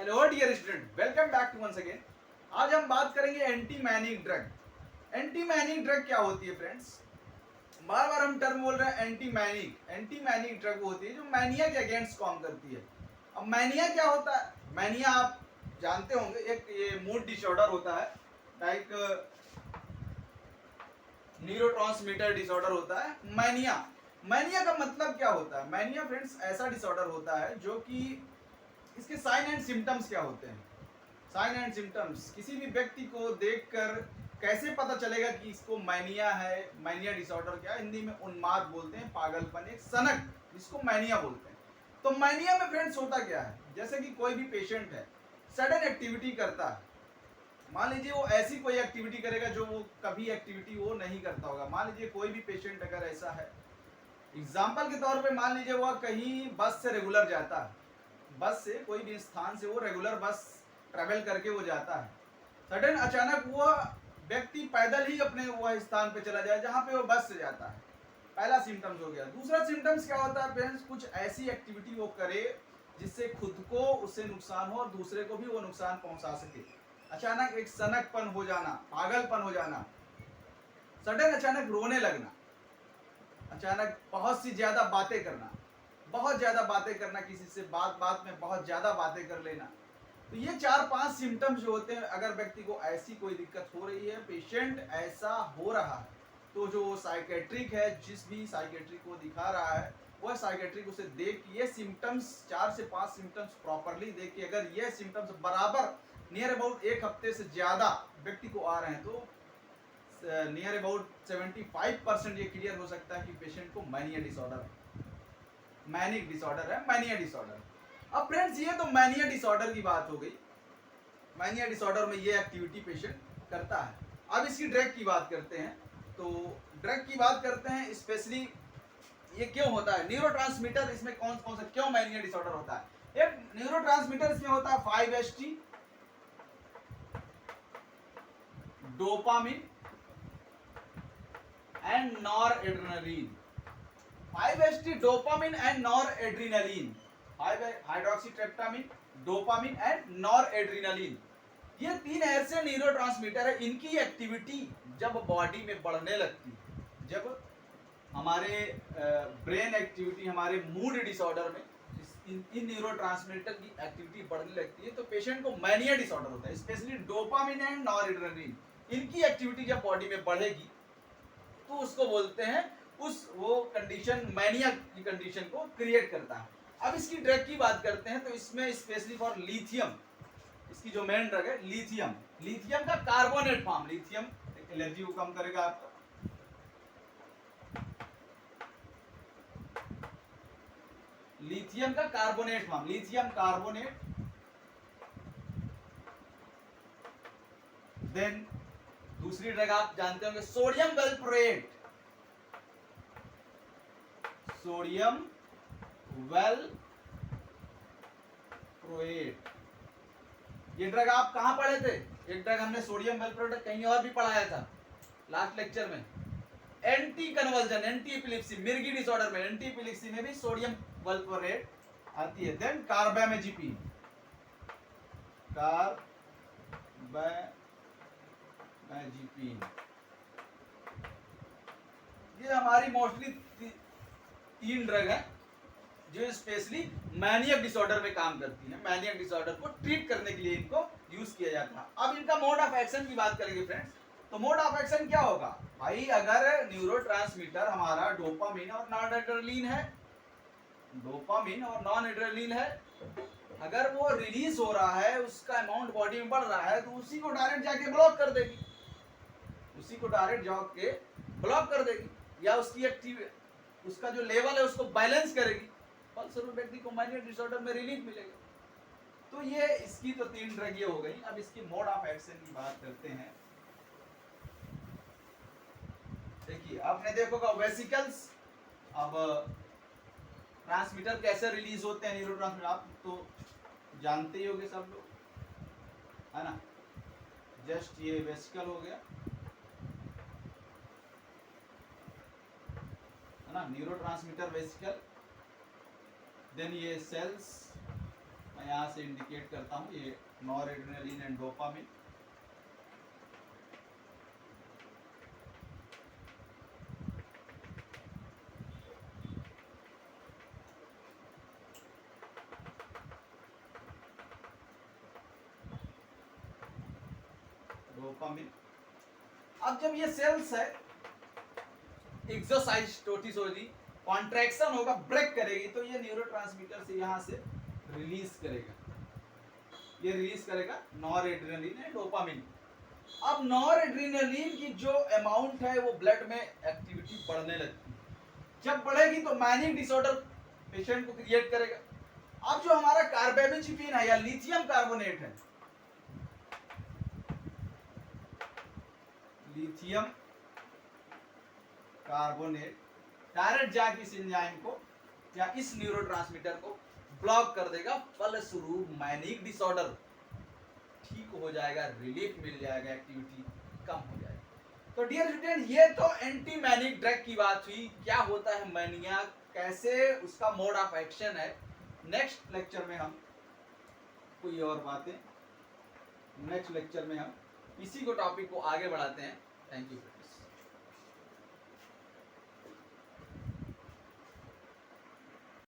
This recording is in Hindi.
Hello dear student, welcome back to once again. आज हम बात करेंगे anti manic drug. Anti manic drug क्या होती है फ्रेंड्स? बार बार हम टर्म बोल रहे हैं anti manic. Anti manic drug वो होती है जो मैनिया के अगेंस्ट काम करती है। अब मैनिया क्या होता है? मैनिया आप जानते होंगे, एक ये मूड डिसऑर्डर होता है, लाइक न्यूरोट्रांसमीटर डिसऑर्डर होता है मैनिया। मैनिया का मतलब क्या होता है? मैनिया फ्रेंड्स ऐसा डिसऑर्डर होता है जो कि इसके साइन एंड सिम्टम्स क्या होते हैं? साइन एंड सिम्टम्स किसी भी व्यक्ति को देखकर कैसे पता चलेगा कि इसको मैनिया है? मैनिया डिसऑर्डर क्या है? हिंदी में उन्माद बोलते हैं, पागलपन, एक सनक, जिसको मैनिया बोलते हैं। तो मैनिया में फ्रेंड्स होता क्या है? जैसे कि कोई भी पेशेंट है, सडन एक्टिविटी करता है। मान लीजिए वो ऐसी कोई एक्टिविटी करेगा जो वो कभी एक्टिविटी वो नहीं करता होगा। मान लीजिए कोई भी पेशेंट अगर ऐसा है, एग्जाम्पल के तौर पे मान लीजिए वो कहीं बस से रेगुलर जाता है, बस से कोई भी स्थान से वो रेगुलर बस ट्रेवल करके वो जाता है। सडन अचानक वो व्यक्ति पैदल ही अपने वह स्थान पे चला जाए जहाँ पे वो बस से जाता है। पहला सिम्टम्स हो गया। दूसरा सिम्टम्स क्या होता है फ्रेंड्स? कुछ ऐसी एक्टिविटी वो करे जिससे खुद को उससे नुकसान हो और दूसरे को भी वो नुकसान पहुंचा सके। अचानक एक सनकपन हो जाना, पागलपन हो जाना, सडन अचानक रोने लगना, अचानक बहुत सी ज्यादा बातें करना, बहुत ज्यादा बातें करना, किसी से बात बात में बहुत ज्यादा बातें कर लेना। तो ये 4-5 सिम्टम्स जो होते हैं, अगर व्यक्ति को ऐसी कोई दिक्कत हो रही है, पेशेंट ऐसा हो रहा है, तो जो साइकेट्रिक है, जिस भी साइकेट्रिक को दिखा रहा है, वह साइकेट्रिक उसे देख ये सिम्टम्स 4 से 5 सिम्टम्स प्रॉपरली देख के, अगर ये सिम्टम्स बराबर नियर अबाउट एक हफ्ते से ज्यादा व्यक्ति को आ रहे हैं, तो नियर अबाउट 75% ये क्लियर हो सकता है कि पेशेंट को मैनिया डिसऑर्डर, मैनिक डिसऑर्डर है, मैनिया डिसऑर्डर। अब फ्रेंड्स ये तो मैनिया डिसऑर्डर की बात हो गई। मैनिया डिसऑर्डर में ये एक्टिविटी पेशेंट करता है। अब इसकी ड्रग की बात करते हैं। तो ड्रग की बात करते हैं, स्पेशली ये क्यों होता है? न्यूरोट्रांसमीटर इसमें कौन कौन सा क्यों मैनिया डिसऑर्डर होता है? एक न्यूरोट्रांसमीटर इसमें होता है 5-HT, dopamine and noradrenaline. 5-HT, dopamine and noradrenaline, hydroxytryptamine, dopamine and noradrenaline, ये 3 ऐसे न्यूरोट्रांसमीटर है, इनकी एक्टिविटी जब बॉडी में बढ़ने लगती है, जब हमारे ब्रेन एक्टिविटी, हमारे मूड डिसऑर्डर में इन न्यूरोट्रांसमीटर की एक्टिविटी बढ़ने लगती है, तो पेशेंट को मैनिया डिसऑर्डर होता है। स्पेशली डोपामिन एंड नॉरएड्रेनालिन, इनकी एक्टिविटी जब बॉडी में बढ़ेगी तो उसको बोलते हैं, उस वो कंडीशन मैनिया की कंडीशन को क्रिएट करता है। अब इसकी ड्रग की बात करते हैं, तो इसमें स्पेशली फॉर लिथियम, इसकी जो मेन ड्रग है लिथियम, लिथियम का कार्बोनेट फॉर्म। लिथियम एलर्जी को कम करेगा आपका। लिथियम का carbonate form, lithium carbonate. Then दूसरी ड्रग आप जानते होंगे सोडियम वेलप्रोएट, सोडियम वेलप्रोएट। ये ड्रग आप कहां पढ़े थे? एक ड्रग हमने सोडियम वेलप्रोएट कहीं और भी पढ़ाया था लास्ट लेक्चर में। एंटी कन्वर्जन, एंटी एपिलेप्सी, मिर्गी डिसऑर्डर में, एंटी एपिलेप्सी में भी सोडियम वेलप्रोएट आती है। देन कार्बामेजिपिन, कार्बामेजिपिन, ये हमारी मोस्टली 3 ड्रग है जो स्पेशली मैनियक डिसऑर्डर में काम करती है। मैनियक डिसऑर्डर को ट्रीट करने के लिए इनको यूज किया जाता है। अब इनका मोड ऑफ एक्शन की बात करेंगे फ्रेंड्स, तो मोड ऑफ एक्शन क्या होगा भाई? अगर न्यूरोट्रांसमीटर हमारा डोपामिन और नॉरएड्रेनालिन है, डोपामिन और नॉरएड्रेनालिन है, अगर वो रिलीज हो रहा है, उसका अमाउंट बॉडी में बढ़ रहा है, तो उसी को डायरेक्ट जाके ब्लॉक कर देगी, उसी को डायरेक्ट जाके ब्लॉक कर देगी, या उसकी एक्टिव उसका जो लेवल है उसको बैलेंस करेगी, फलस्वरूप व्यक्ति को मैनिया डिसऑर्डर में रिलीफ मिलेगा। तो ये इसकी तो 3 ड्रग ये हो गई। अब इसकी मोड ऑफ एक्शन की बात करते हैं। देखिए आपने देखोगा वेसिकल्स, अब ट्रांसमीटर कैसे रिलीज होते हैं, न्यूरोट्रांसमीटर आप तो जानते ही होंगे सब लोग, है ना। जस्ट ये वेसिकल हो गया, है ना, न्यूरोट्रांसमीटर वेसिकल। देन ये सेल्स, मैं यहाँ से इंडिकेट करता हूँ ये नॉरएड्रेनालिन एंड डोपामिन। डोपामिन, अब जब ये सेल्स है एक्सोसाइटोसिस होगी, कॉन्ट्रैक्शन होगा, ब्रेक करेगी, तो ये न्यूरोट्रांसमीटर से यहाँ से रिलीज करेगा, ये रिलीज करेगा नॉरएड्रेनालिन एंड डोपामिन। अब नॉरएड्रेनालिन की जो अमाउंट है वो ब्लड में एक्टिविटी बढ़ने लगती है, जब बढ़ेगी तो मैनिक डिसऑर्डर पेशेंट को क्रिएट करेगा। अब जो हमारा कार्बामेजिपिन है या लिथियम कार्बोनेट है, लिथियम कार्बोनेट डायरेक्ट जाके इस एंजाइम को या इस न्यूरोट्रांसमीटर को ब्लॉक कर देगा, फलस्वरूप मैनिक डिसऑर्डर ठीक हो जाएगा, रिलीफ मिल जाएगा, एक्टिविटी कम हो जाएगी। तो डियर स्टूडेंट, ये तो एंटी मैनिक ड्रग की बात हुई, क्या होता है मैनिया, कैसे उसका मोड ऑफ एक्शन है। नेक्स्ट लेक्चर में हम कोई और बातें, नेक्स्ट लेक्चर में हम इसी को टॉपिक को आगे बढ़ाते हैं। Thank you friends.